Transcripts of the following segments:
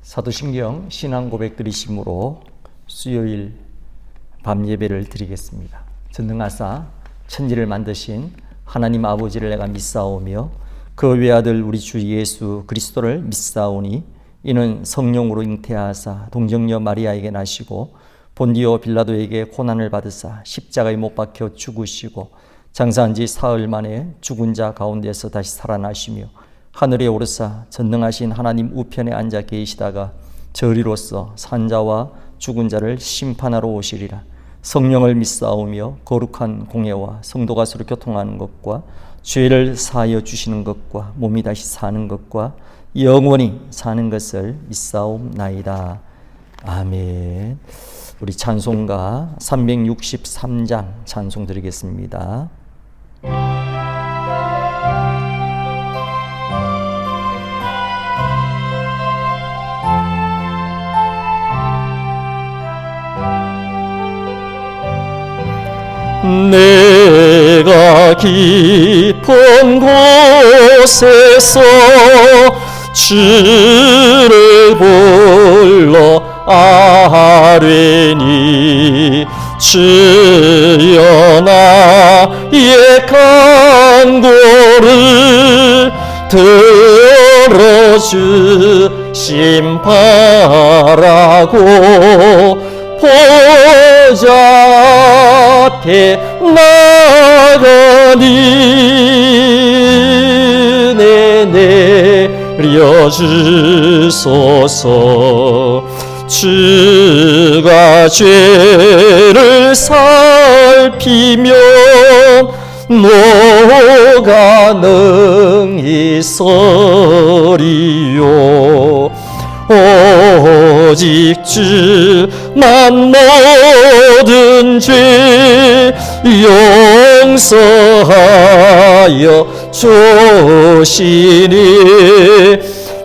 사도신경 신앙 고백 드리심으로 수요일 밤 예배를 드리겠습니다. 전능하사 천지를 만드신 하나님 아버지를 내가 믿사오며 그 외아들 우리 주 예수 그리스도를 믿사오니 이는 성령으로 잉태하사 동정녀 마리아에게 나시고 본디오 빌라도에게 고난을 받으사 십자가에 못 박혀 죽으시고 장사한 지 사흘 만에 죽은 자 가운데서 다시 살아나시며 하늘에 오르사 전능하신 하나님 우편에 앉아 계시다가 저리로서 산자와 죽은 자를 심판하러 오시리라. 성령을 믿사오며 거룩한 공예와 성도가 서로 교통하는 것과 죄를 사하여 주시는 것과 몸이 다시 사는 것과 영원히 사는 것을 믿사옵나이다. 아멘. 우리 찬송가 363장 찬송 드리겠습니다. 내가 깊은 곳에서 주를 불러 아뢰니 주여 나의 간구를 들어주심 바라고 보좌 앞에 나가니 내려주소서. 주가 죄를 살피면 누가 능히 서리요. 오직 주만 모든 죄 용서하여 주시니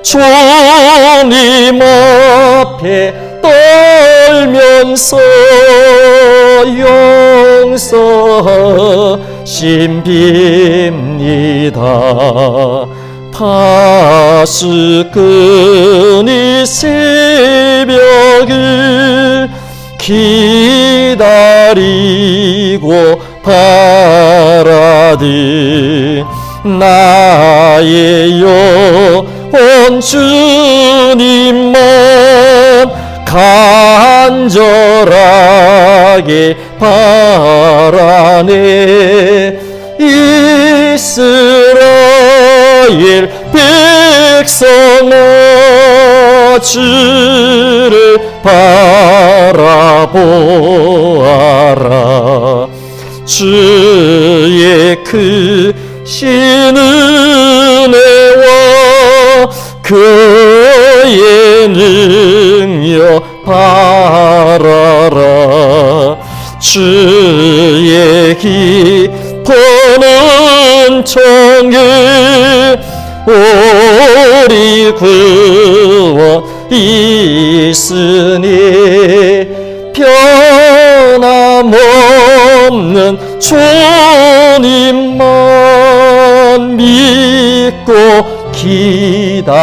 주님 앞에 떨면서 용서하심 빕니다. 파수꾼이 새벽을 기다리고 바라듯 나의 영혼 주님만 간절하게 바라네. 이스라엘 백성아 주를 바라보아라. 주의 크신 은혜와 그의 능력 바라라. 주의 깊은 은총에 우리 구원 있으니 변함없는 주님만 믿고 기다릴지라.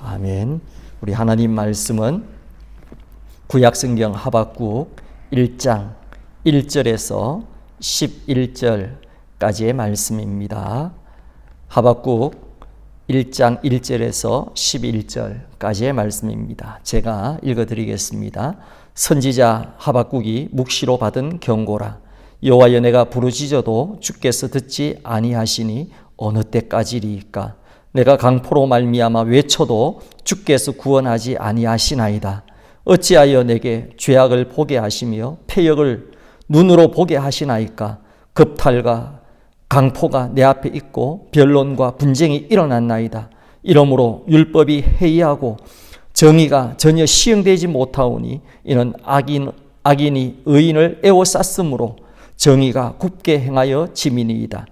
아멘. 우리 하나님 말씀은 구약성경 하박국 1장 1절에서 11절까지의 말씀입니다. 하박국 1장 1절에서 11절까지의 말씀입니다. 제가 읽어드리겠습니다. 선지자 하박국이 묵시로 받은 경고라. 여호와여, 내가 부르짖어도 주께서 듣지 아니하시니 어느 때까지리이까? 내가 강포로 말미암아 외쳐도 주께서 구원하지 아니하시나이다. 어찌하여 내게 죄악을 보게 하시며 패역을 눈으로 보게 하시나이까? 급탈과 강포가 내 앞에 있고 변론과 분쟁이 일어났나이다. 이러므로 율법이 해이하고 정의가 전혀 시행되지 못하오니 이는 악인이 의인을 에워쌌으므로 정의가 굽게 행하여 짐이니이다.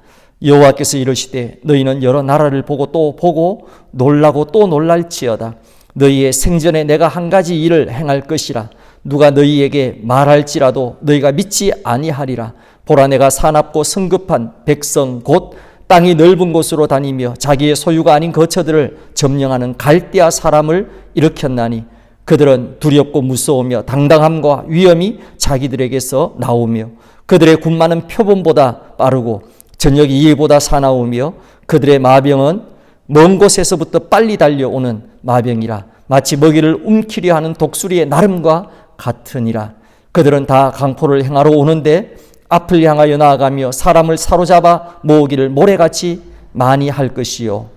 여호와께서 이르시되 너희는 여러 나라를 보고 또 보고 놀라고 또 놀랄지어다. 너희의 생전에 내가 한 가지 일을 행할 것이라. 누가 너희에게 말할지라도 너희가 믿지 아니하리라. 보라, 내가 사납고 성급한 백성 곧 땅이 넓은 곳으로 다니며 자기의 소유가 아닌 거처들을 점령하는 갈대아 사람을 일으켰나니 그들은 두렵고 무서우며 당당함과 위엄이 자기들에게서 나오며 그들의 군마는 표범보다 빠르고 전력이 이보다 사나우며 그들의 마병은 먼 곳에서부터 빨리 달려오는 마병이라 마치 먹이를 움키려 하는 독수리의 나름과 같으니라. 그들은 다 강포를 행하러 오는데 앞을 향하여 나아가며 사람을 사로잡아 모으기를 모래같이 많이 할 것이요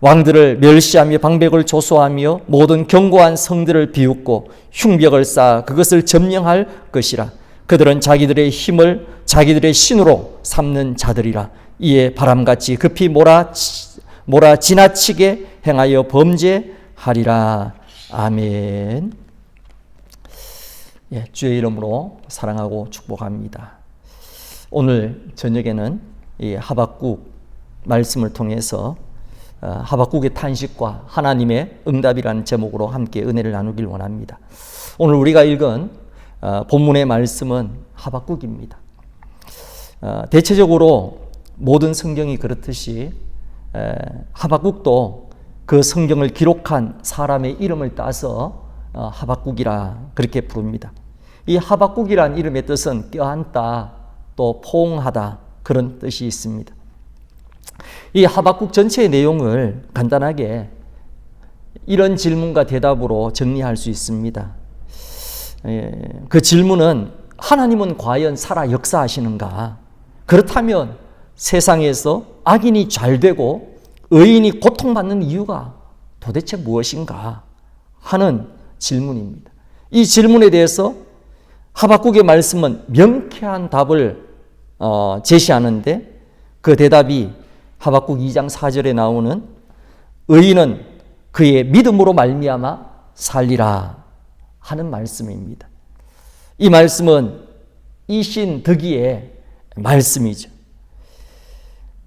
왕들을 멸시하며 방백을 조소하며 모든 견고한 성들을 비웃고 흉벽을 쌓아 그것을 점령할 것이라. 그들은 자기들의 힘을 자기들의 신으로 삼는 자들이라. 이에 바람같이 급히 몰아 지나치게 행하여 범죄하리라. 아멘. 예, 주의 이름으로 사랑하고 축복합니다. 오늘 저녁에는 이 하박국 말씀을 통해서 하박국의 탄식과 하나님의 응답이라는 제목으로 함께 은혜를 나누길 원합니다. 오늘 우리가 읽은 본문의 말씀은 하박국입니다. 대체적으로 모든 성경이 그렇듯이 하박국도 그 성경을 기록한 사람의 이름을 따서 하박국이라 그렇게 부릅니다. 이 하박국이란 이름의 뜻은 껴안다, 또 포옹하다 그런 뜻이 있습니다. 이 하박국 전체의 내용을 간단하게 이런 질문과 대답으로 정리할 수 있습니다. 그 질문은 하나님은 과연 살아 역사하시는가? 그렇다면 세상에서 악인이 잘 되고 의인이 고통받는 이유가 도대체 무엇인가? 하는 질문입니다. 이 질문에 대해서 하박국의 말씀은 명쾌한 답을 제시하는데 그 대답이 하박국 2장 4절에 나오는 의인은 그의 믿음으로 말미암아 살리라 하는 말씀입니다. 이 말씀은 이신득이의 말씀이죠.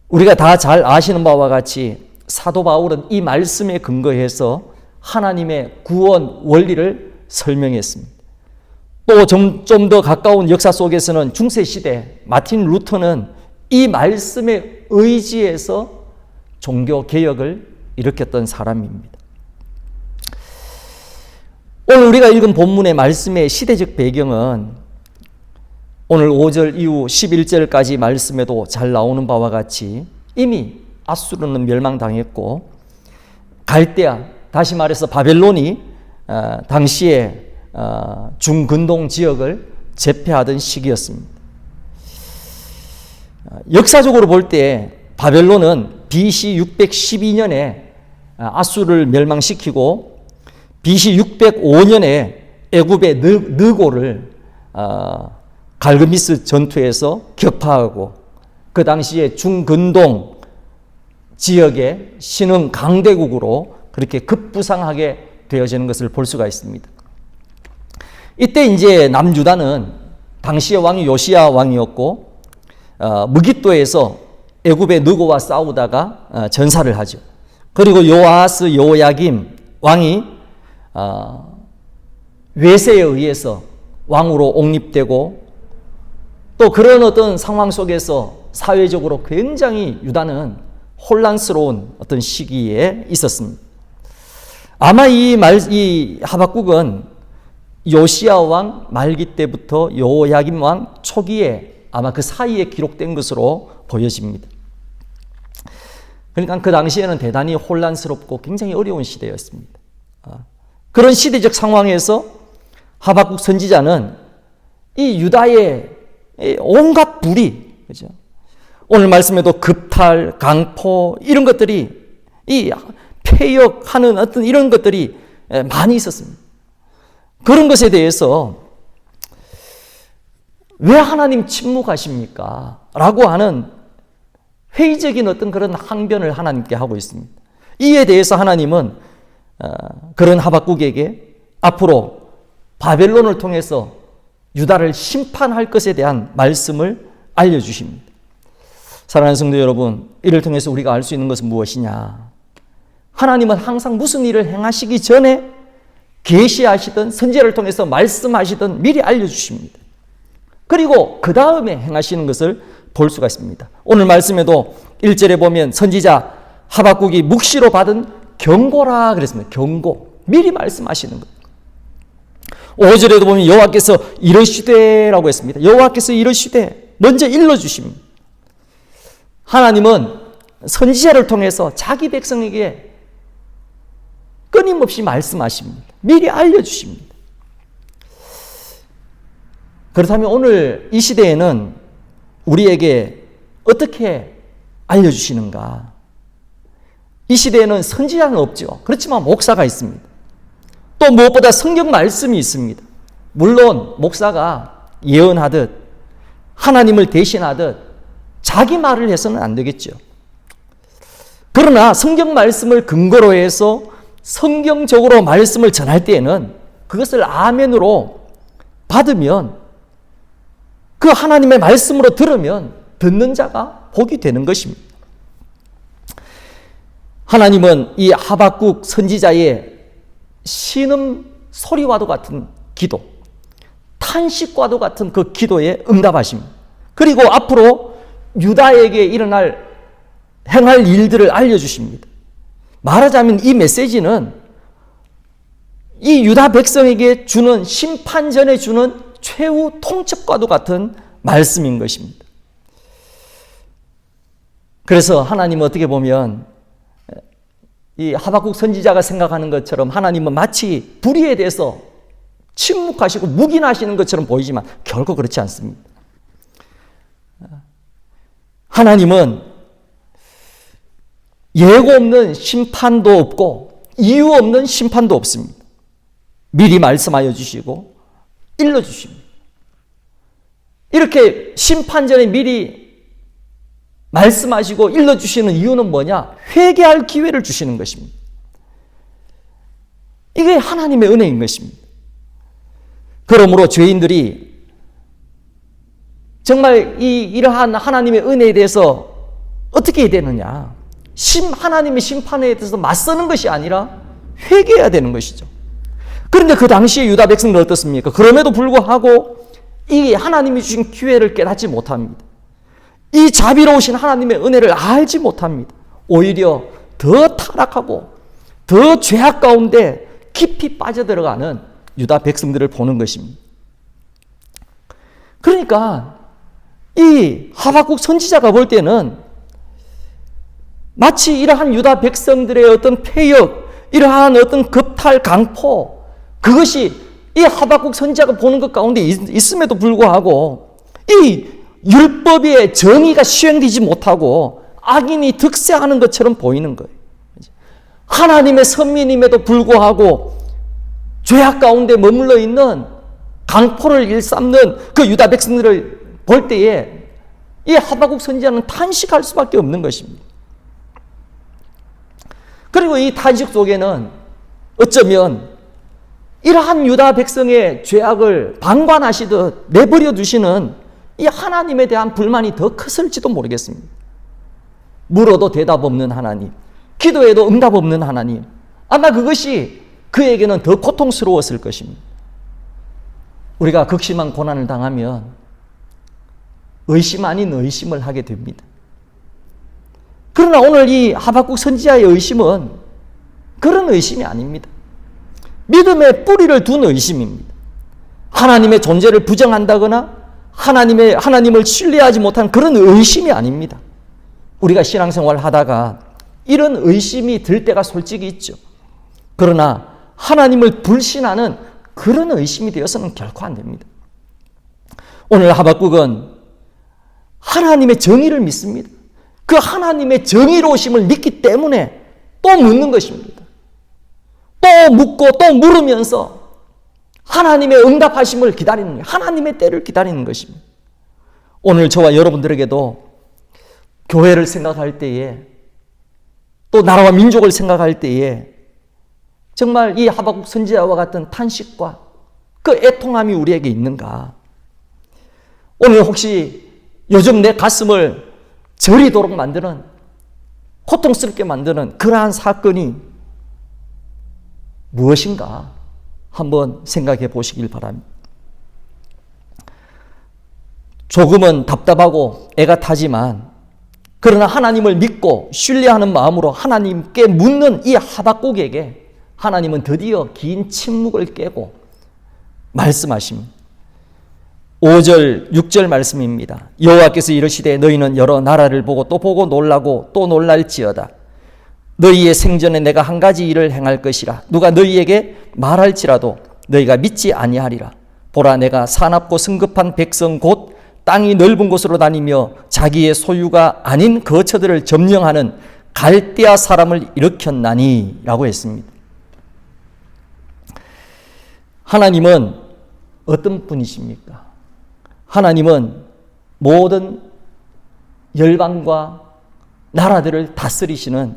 우리가 다 잘 아시는 바와 같이 사도 바울은 이 말씀에 근거해서 하나님의 구원 원리를 설명했습니다. 또 좀 더 가까운 역사 속에서는 중세시대 마틴 루터는 이 말씀에 의지해서 종교개혁을 일으켰던 사람입니다. 오늘 우리가 읽은 본문의 말씀의 시대적 배경은 오늘 5절 이후 11절까지 말씀에도 잘 나오는 바와 같이 이미 아수르는 멸망당했고 갈대아, 다시 말해서 바벨론이 당시에 중근동 지역을 제패하던 시기였습니다. 역사적으로 볼 때 바벨론은 BC 612년에 아수르를 멸망시키고 BC 605년에 애굽의 느고를 갈그미스 전투에서 격파하고 그 당시에 중근동 지역의 신흥 강대국으로 그렇게 급부상하게 되어지는 것을 볼 수가 있습니다. 이때 이제 남유다는 당시의 왕이 요시야 왕이었고 무깃도에서 애굽의 느고와 싸우다가 전사를 하죠. 그리고 요아스 요야김 왕이 외세에 의해서 왕으로 옹립되고 또 그런 어떤 상황 속에서 사회적으로 굉장히 유다는 혼란스러운 어떤 시기에 있었습니다. 아마 이 하박국은 요시야 왕 말기 때부터 요야김 왕 초기에 아마 그 사이에 기록된 것으로 보여집니다. 그러니까 그 당시에는 대단히 혼란스럽고 굉장히 어려운 시대였습니다. 그런 시대적 상황에서 하박국 선지자는 이 유다의 온갖 불의, 그죠? 오늘 말씀에도 급탈, 강포 이런 것들이 이 폐역하는 어떤 이런 것들이 많이 있었습니다. 그런 것에 대해서 왜 하나님 침묵하십니까? 라고 하는 회의적인 어떤 그런 항변을 하나님께 하고 있습니다. 이에 대해서 하나님은 그런 하박국에게 앞으로 바벨론을 통해서 유다를 심판할 것에 대한 말씀을 알려주십니다. 사랑하는 성도 여러분, 이를 통해서 우리가 알 수 있는 것은 무엇이냐? 하나님은 항상 무슨 일을 행하시기 전에 계시하시던 선지자를 통해서 말씀하시던 미리 알려주십니다. 그리고 그 다음에 행하시는 것을 볼 수가 있습니다. 오늘 말씀에도 1절에 보면 선지자 하박국이 묵시로 받은 경고라 그랬습니다. 경고. 미리 말씀하시는 거예요. 5절에도 보면 여호와께서 이러시되라고 했습니다. 여호와께서 이러시되 먼저 일러주십니다. 하나님은 선지자를 통해서 자기 백성에게 끊임없이 말씀하십니다. 미리 알려주십니다. 그렇다면 오늘 이 시대에는 우리에게 어떻게 알려주시는가? 이 시대에는 선지자는 없죠. 그렇지만 목사가 있습니다. 또 무엇보다 성경 말씀이 있습니다. 물론 목사가 예언하듯 하나님을 대신하듯 자기 말을 해서는 안 되겠죠. 그러나 성경 말씀을 근거로 해서 성경적으로 말씀을 전할 때에는 그것을 아멘으로 받으면 그 하나님의 말씀으로 들으면 듣는 자가 복이 되는 것입니다. 하나님은 이 하박국 선지자의 신음 소리와도 같은 기도, 탄식과도 같은 그 기도에 응답하십니다. 그리고 앞으로 유다에게 행할 일들을 알려주십니다. 말하자면 이 메시지는 이 유다 백성에게 주는 심판 전에 주는 최후 통첩과도 같은 말씀인 것입니다. 그래서 하나님은 어떻게 보면 이 하박국 선지자가 생각하는 것처럼 하나님은 마치 불의에 대해서 침묵하시고 묵인하시는 것처럼 보이지만 결코 그렇지 않습니다. 하나님은 예고 없는 심판도 없고 이유 없는 심판도 없습니다. 미리 말씀하여 주시고 일러 주십니다. 이렇게 심판 전에 미리 말씀하시고 일러 주시는 이유는 뭐냐? 회개할 기회를 주시는 것입니다. 이게 하나님의 은혜인 것입니다. 그러므로 죄인들이 정말 이러한 하나님의 은혜에 대해서 어떻게 해야 되느냐? 하나님의 심판에 대해서 맞서는 것이 아니라 회개해야 되는 것이죠. 그런데 그 당시에 유다 백성들 어떻습니까? 그럼에도 불구하고 이 하나님이 주신 기회를 깨닫지 못합니다. 이 자비로우신 하나님의 은혜를 알지 못합니다. 오히려 더 타락하고 더 죄악 가운데 깊이 빠져들어가는 유다 백성들을 보는 것입니다. 그러니까 이 하박국 선지자가 볼 때는 마치 이러한 유다 백성들의 어떤 폐역, 이러한 어떤 급탈, 강포, 그것이 이 하박국 선지자가 보는 것 가운데 있음에도 불구하고 이 율법의 정의가 시행되지 못하고 악인이 득세하는 것처럼 보이는 거예요. 하나님의 선민임에도 불구하고 죄악 가운데 머물러 있는 강포를 일삼는 그 유다 백성들을 볼 때에 이 하박국 선지자는 탄식할 수밖에 없는 것입니다. 그리고 이 탄식 속에는 어쩌면 이러한 유다 백성의 죄악을 방관하시듯 내버려 두시는 이 하나님에 대한 불만이 더 컸을지도 모르겠습니다. 물어도 대답 없는 하나님, 기도해도 응답 없는 하나님, 아마 그것이 그에게는 더 고통스러웠을 것입니다. 우리가 극심한 고난을 당하면 의심 아닌 의심을 하게 됩니다. 그러나 오늘 이 하박국 선지자의 의심은 그런 의심이 아닙니다. 믿음의 뿌리를 둔 의심입니다. 하나님의 존재를 부정한다거나 하나님을 신뢰하지 못한 그런 의심이 아닙니다. 우리가 신앙생활을 하다가 이런 의심이 들 때가 솔직히 있죠. 그러나 하나님을 불신하는 그런 의심이 되어서는 결코 안 됩니다. 오늘 하박국은 하나님의 정의를 믿습니다. 그 하나님의 정의로우심을 믿기 때문에 또 묻는 것입니다. 또 묻고 또 물으면서 하나님의 응답하심을 기다리는 거예요. 하나님의 때를 기다리는 것입니다. 오늘 저와 여러분들에게도 교회를 생각할 때에 또 나라와 민족을 생각할 때에 정말 이 하박국 선지자와 같은 탄식과 그 애통함이 우리에게 있는가? 오늘 혹시 요즘 내 가슴을 저리도록 만드는, 고통스럽게 만드는 그러한 사건이 무엇인가 한번 생각해 보시길 바랍니다. 조금은 답답하고 애가 타지만 그러나 하나님을 믿고 신뢰하는 마음으로 하나님께 묻는 이 하박국에게 하나님은 드디어 긴 침묵을 깨고 말씀하십니다. 5절, 6절 말씀입니다. 여호와께서 이르시되 너희는 여러 나라를 보고 또 보고 놀라고 또 놀랄지어다. 너희의 생전에 내가 한 가지 일을 행할 것이라. 누가 너희에게 말할지라도 너희가 믿지 아니하리라. 보라, 내가 사납고 성급한 백성 곧 땅이 넓은 곳으로 다니며 자기의 소유가 아닌 거처들을 점령하는 갈대아 사람을 일으켰나니 라고 했습니다. 하나님은 어떤 분이십니까? 하나님은 모든 열방과 나라들을 다스리시는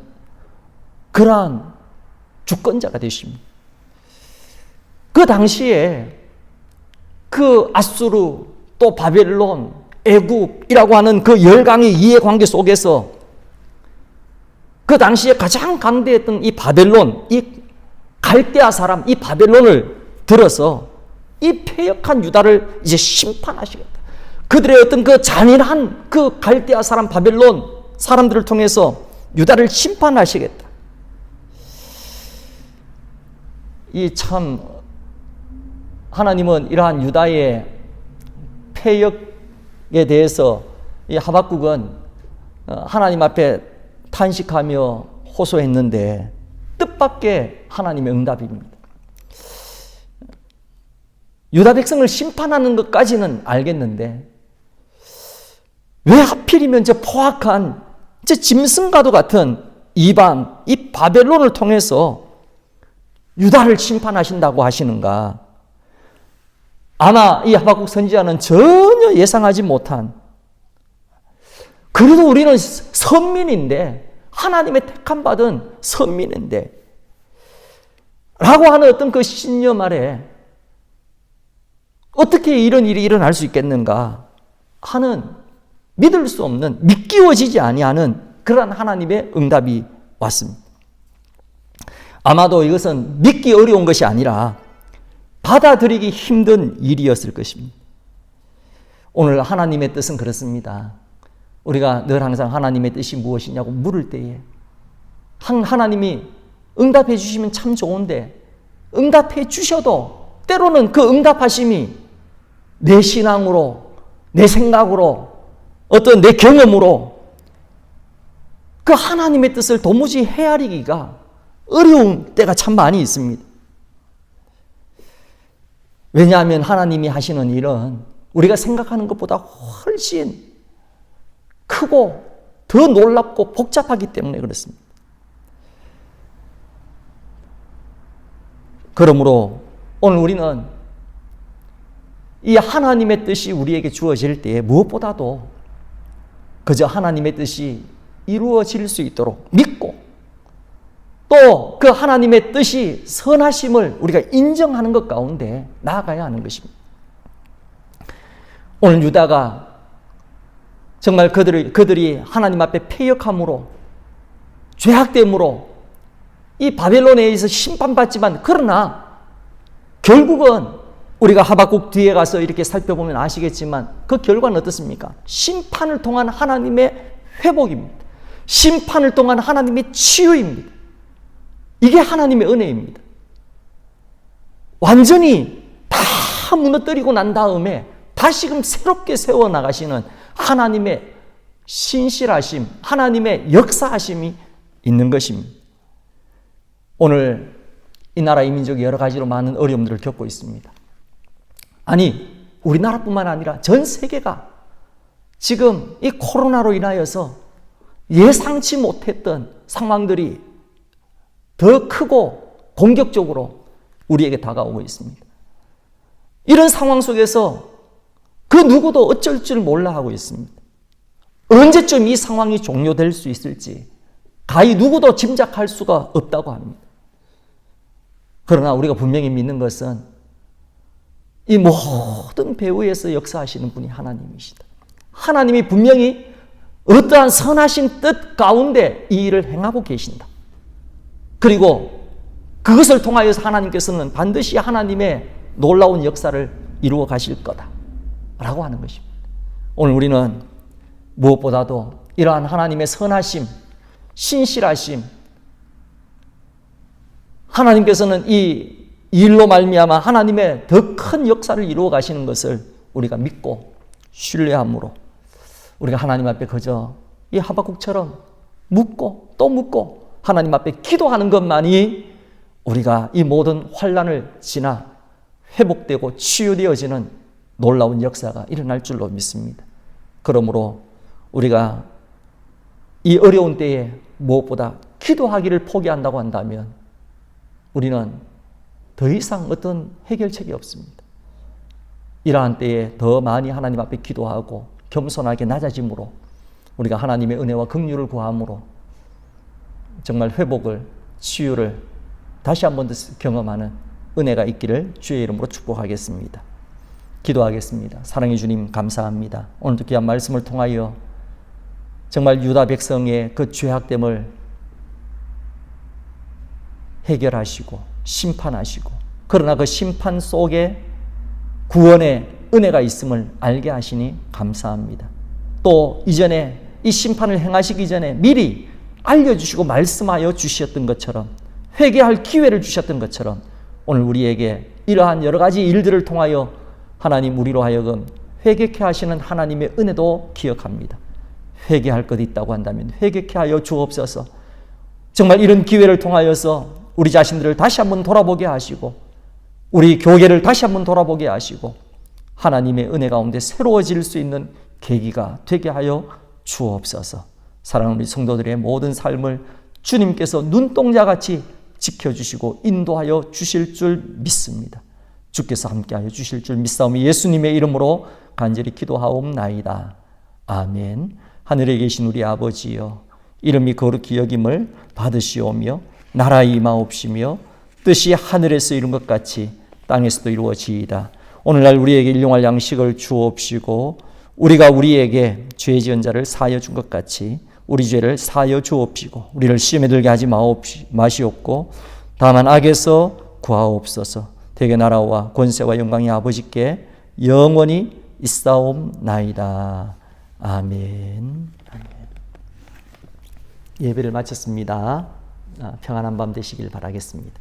그러한 주권자가 되십니다. 그 당시에 그 아수르 또 바벨론, 애굽이라고 하는 그 열강의 이해관계 속에서 그 당시에 가장 강대했던 이 바벨론, 이 갈대아 사람, 이 바벨론을 들어서 이 패역한 유다를 이제 심판하시겠다. 그들의 어떤 그 잔인한 그 갈대아 사람, 바벨론 사람들을 통해서 유다를 심판하시겠다. 이 참 하나님은 이러한 유다의 패역에 대해서 이 하박국은 하나님 앞에 탄식하며 호소했는데 뜻밖의 하나님의 응답입니다. 유다 백성을 심판하는 것까지는 알겠는데 왜 하필이면 저 포악한 저 짐승과도 같은 이방, 이 바벨론을 통해서 유다를 심판하신다고 하시는가? 아마 이 하박국 선지자는 전혀 예상하지 못한, 그래도 우리는 선민인데, 하나님의 택함 받은 선민인데 라고 하는 어떤 그 신념 아래 어떻게 이런 일이 일어날 수 있겠는가 하는, 믿을 수 없는, 믿기워지지 아니하는 그러한 하나님의 응답이 왔습니다. 아마도 이것은 믿기 어려운 것이 아니라 받아들이기 힘든 일이었을 것입니다. 오늘 하나님의 뜻은 그렇습니다. 우리가 늘 항상 하나님의 뜻이 무엇이냐고 물을 때에 하나님이 응답해 주시면 참 좋은데, 응답해 주셔도 때로는 그 응답하심이 내 신앙으로, 내 생각으로, 어떤 내 경험으로 그 하나님의 뜻을 도무지 헤아리기가 어려운 때가 참 많이 있습니다. 왜냐하면 하나님이 하시는 일은 우리가 생각하는 것보다 훨씬 크고 더 놀랍고 복잡하기 때문에 그렇습니다. 그러므로 오늘 우리는 이 하나님의 뜻이 우리에게 주어질 때에 무엇보다도 그저 하나님의 뜻이 이루어질 수 있도록 믿고 또 그 하나님의 뜻이 선하심을 우리가 인정하는 것 가운데 나아가야 하는 것입니다. 오늘 유다가 정말 그들이 하나님 앞에 패역함으로, 죄악됨으로 이 바벨론에 의해서 심판받지만, 그러나 결국은 우리가 하박국 뒤에 가서 이렇게 살펴보면 아시겠지만 그 결과는 어떻습니까? 심판을 통한 하나님의 회복입니다. 심판을 통한 하나님의 치유입니다. 이게 하나님의 은혜입니다. 완전히 다 무너뜨리고 난 다음에 다시금 새롭게 세워나가시는 하나님의 신실하심, 하나님의 역사하심이 있는 것입니다. 오늘 이 나라 이 민족이 여러 가지로 많은 어려움들을 겪고 있습니다. 아니, 우리나라뿐만 아니라 전 세계가 지금 이 코로나로 인하여서 예상치 못했던 상황들이 더 크고 공격적으로 우리에게 다가오고 있습니다. 이런 상황 속에서 그 누구도 어쩔 줄 몰라 하고 있습니다. 언제쯤 이 상황이 종료될 수 있을지 가히 누구도 짐작할 수가 없다고 합니다. 그러나 우리가 분명히 믿는 것은 이 모든 배후에서 역사하시는 분이 하나님이시다. 하나님이 분명히 어떠한 선하신 뜻 가운데 이 일을 행하고 계신다. 그리고 그것을 통하여서 하나님께서는 반드시 하나님의 놀라운 역사를 이루어 가실 거다 라고 하는 것입니다. 오늘 우리는 무엇보다도 이러한 하나님의 선하심, 신실하심, 하나님께서는 이 일로 말미암아 하나님의 더 큰 역사를 이루어 가시는 것을 우리가 믿고 신뢰함으로 우리가 하나님 앞에 그저 이 하박국처럼 묻고 또 묻고 하나님 앞에 기도하는 것만이 우리가 이 모든 환난을 지나 회복되고 치유되어지는 놀라운 역사가 일어날 줄로 믿습니다. 그러므로 우리가 이 어려운 때에 무엇보다 기도하기를 포기한다고 한다면 우리는 더 이상 어떤 해결책이 없습니다. 이러한 때에 더 많이 하나님 앞에 기도하고 겸손하게 낮아짐으로 우리가 하나님의 은혜와 긍휼을 구함으로 정말 회복을, 치유를 다시 한 번 더 경험하는 은혜가 있기를 주의 이름으로 축복하겠습니다. 기도하겠습니다. 사랑의 주님 감사합니다. 오늘도 귀한 말씀을 통하여 정말 유다 백성의 그 죄악됨을 해결하시고 심판하시고 그러나 그 심판 속에 구원의 은혜가 있음을 알게 하시니 감사합니다. 또 이전에 이 심판을 행하시기 전에 미리 알려주시고 말씀하여 주셨던 것처럼 회개할 기회를 주셨던 것처럼 오늘 우리에게 이러한 여러 가지 일들을 통하여 하나님 우리로 하여금 회개케 하시는 하나님의 은혜도 기억합니다. 회개할 것 있다고 한다면 회개케 하여 주옵소서. 정말 이런 기회를 통하여서 우리 자신들을 다시 한번 돌아보게 하시고 우리 교회를 다시 한번 돌아보게 하시고 하나님의 은혜 가운데 새로워질 수 있는 계기가 되게 하여 주옵소서. 사랑하는 우리 성도들의 모든 삶을 주님께서 눈동자같이 지켜주시고 인도하여 주실 줄 믿습니다. 주께서 함께하여 주실 줄 믿사오니 예수님의 이름으로 간절히 기도하옵나이다. 아멘. 하늘에 계신 우리 아버지여, 이름이 거룩히 여김을 받으시오며 나라에 임하옵시며 뜻이 하늘에서 이룬 것 같이 땅에서도 이루어지이다. 오늘날 우리에게 일용할 양식을 주옵시고 우리가 우리에게 죄 지은 자를 사하여 준 것 같이 우리 죄를 사하여 주옵시고 우리를 시험에 들게 하지 마시옵고 다만 악에서 구하옵소서. 대개 나라와 권세와 영광이 아버지께 영원히 있사옵나이다. 아멘. 예배를 마쳤습니다. 평안한 밤 되시길 바라겠습니다.